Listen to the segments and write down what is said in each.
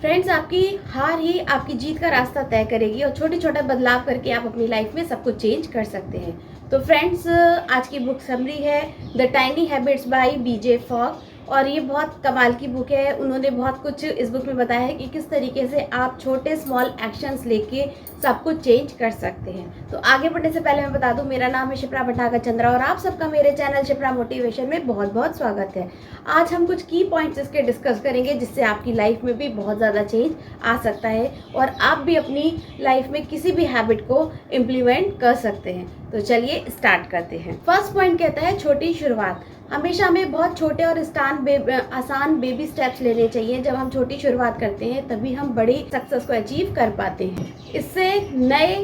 Friends, आपकी हार ही आपकी जीत का रास्ता तय करेगी और छोटे छोटे बदलाव करके आप अपनी लाइफ में सब कुछ चेंज कर सकते हैं। तो फ्रेंड्स, आज की बुक समरी है the tiny habits by BJ Fogg और ये बहुत कमाल की बुक है। उन्होंने बहुत कुछ इस बुक में बताया है कि किस तरीके से आप छोटे स्मॉल एक्शंस लेके सब कुछ चेंज कर सकते हैं। तो आगे बढ़ने से पहले मैं बता दूं, मेरा नाम है शिप्रा भट्टागर चंद्रा और आप सबका मेरे चैनल शिप्रा मोटिवेशन में बहुत बहुत स्वागत है। आज हम कुछ की पॉइंट्स इसके डिस्कस करेंगे जिससे आपकी लाइफ में भी बहुत ज़्यादा चेंज आ सकता है और आप भी अपनी लाइफ में किसी भी हैबिट को इम्प्लीमेंट कर सकते हैं। तो चलिए स्टार्ट करते हैं। फर्स्ट पॉइंट कहता है छोटी शुरुआत। हमेशा हमें बहुत छोटे और आसान बेबी स्टेप्स लेने चाहिए। जब हम छोटी शुरुआत करते हैं तभी हम बड़ी सक्सेस को अचीव कर पाते हैं। इससे नए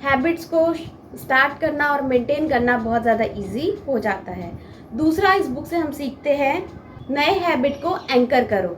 हैबिट्स को स्टार्ट करना और मेंटेन करना बहुत ज़्यादा इजी हो जाता है। दूसरा, इस बुक से हम सीखते हैं नए हैबिट को एंकर करो।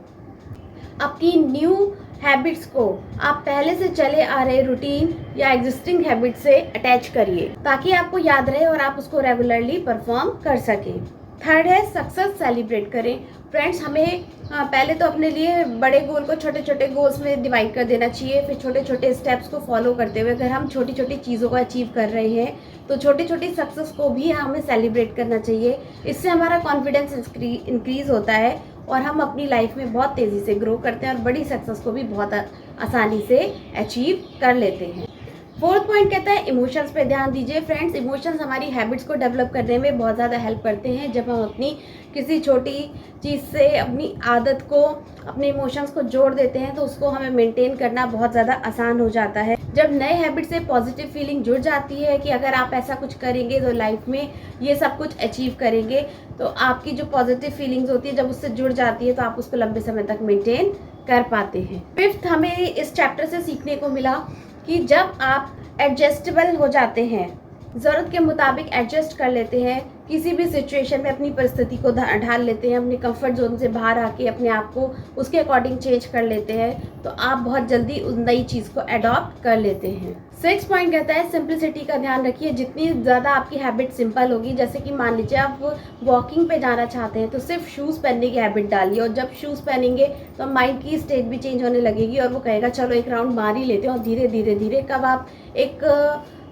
अपनी न्यू हैबिट्स को आप पहले से चले आ रहे रूटीन या एग्जिस्टिंग हैबिट से अटैच करिए ताकि आपको याद रहे और आप उसको रेगुलरली परफॉर्म कर सकें। थर्ड है सक्सेस सेलिब्रेट करें। फ्रेंड्स, हमें पहले तो अपने लिए बड़े गोल को छोटे छोटे गोल्स में डिवाइड कर देना चाहिए। फिर छोटे छोटे स्टेप्स को फॉलो करते हुए अगर हम छोटी छोटी चीज़ों को अचीव कर रहे हैं तो छोटी छोटी सक्सेस को भी हमें सेलिब्रेट करना चाहिए। इससे हमारा कॉन्फिडेंस इंक्रीज होता है और हम अपनी लाइफ में बहुत तेज़ी से ग्रो करते हैं और बड़ी सक्सेस को भी बहुत आसानी से अचीव कर लेते हैं। फोर्थ पॉइंट कहता है इमोशंस पे ध्यान दीजिए। फ्रेंड्स, इमोशंस हमारी हैबिट्स को डेवलप करने में बहुत ज़्यादा हेल्प करते हैं। जब हम अपनी किसी छोटी चीज़ से अपनी आदत को, अपने इमोशंस को जोड़ देते हैं तो उसको हमें मेंटेन करना बहुत ज़्यादा आसान हो जाता है। जब नए हैबिट से पॉजिटिव फीलिंग जुड़ जाती है कि अगर आप ऐसा कुछ करेंगे तो लाइफ में ये सब कुछ अचीव करेंगे, तो आपकी जो पॉजिटिव फीलिंग्स होती है जब उससे जुड़ जाती है तो आप उसको लंबे समय तक मेंटेन कर पाते हैं। फिफ्थ, हमें इस चैप्टर से सीखने को मिला कि जब आप एडजस्टेबल हो जाते हैं, ज़रूरत के मुताबिक एडजस्ट कर लेते हैं, किसी भी सिचुएशन में अपनी परिस्थिति को ढाल लेते हैं, अपनी कंफर्ट जोन से बाहर आके अपने आप को उसके अकॉर्डिंग चेंज कर लेते हैं, तो आप बहुत जल्दी उस नई चीज़ को अडॉप्ट कर लेते हैं। सिक्स पॉइंट कहता है सिंपलिसिटी का ध्यान रखिए। जितनी ज़्यादा आपकी हैबिट सिंपल होगी, जैसे कि मान लीजिए आप वॉकिंग पे जाना चाहते हैं तो सिर्फ शूज़ पहनने की हैबिट डालिए और जब शूज़ पहनेंगे तो माइंड की स्टेट भी चेंज होने लगेगी और वो कहेगा चलो एक राउंड मार ही लेते हैं, और धीरे धीरे धीरे कब आप एक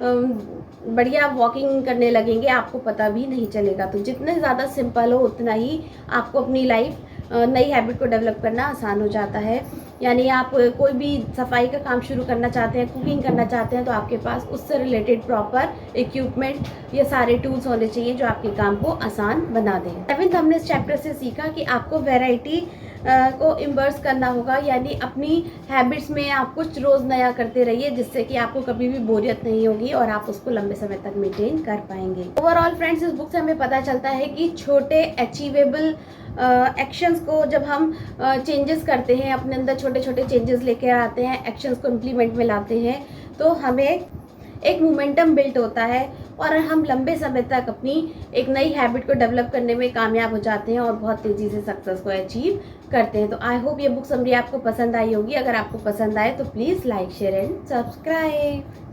बढ़िया वॉकिंग करने लगेंगे आपको पता भी नहीं चलेगा। तो जितने ज़्यादा सिंपल हो उतना ही आपको अपनी लाइफ नई हैबिट को डेवलप करना आसान हो जाता है। यानी आप कोई भी सफाई का काम शुरू करना चाहते हैं, कुकिंग करना चाहते हैं, तो आपके पास उससे रिलेटेड प्रॉपर इक्विपमेंट, ये सारे टूल्स होने चाहिए जो आपके काम को आसान बना दें। सेवेंथ, हमने इस चैप्टर से सीखा कि आपको वैरायटी को इम्बर्स करना होगा। यानी अपनी हैबिट्स में आप कुछ रोज़ नया करते रहिए जिससे कि आपको कभी भी बोरियत नहीं होगी और आप उसको लंबे समय तक मेंटेन कर पाएंगे। ओवरऑल फ्रेंड्स, इस बुक से हमें पता चलता है कि छोटे अचीवेबल एक्शंस को जब हम चेंजेस करते हैं, अपने अंदर छोटे छोटे चेंजेस लेकर आते हैं, एक्शंस को इम्प्लीमेंट में लाते हैं, तो हमें एक मोमेंटम बिल्ट होता है और हम लंबे समय तक अपनी एक नई हैबिट को डेवलप करने में कामयाब हो जाते हैं और बहुत तेज़ी से सक्सेस को अचीव करते हैं। तो आई होप ये बुक समरी आपको पसंद आई होगी। अगर आपको पसंद आए तो please like, share and subscribe.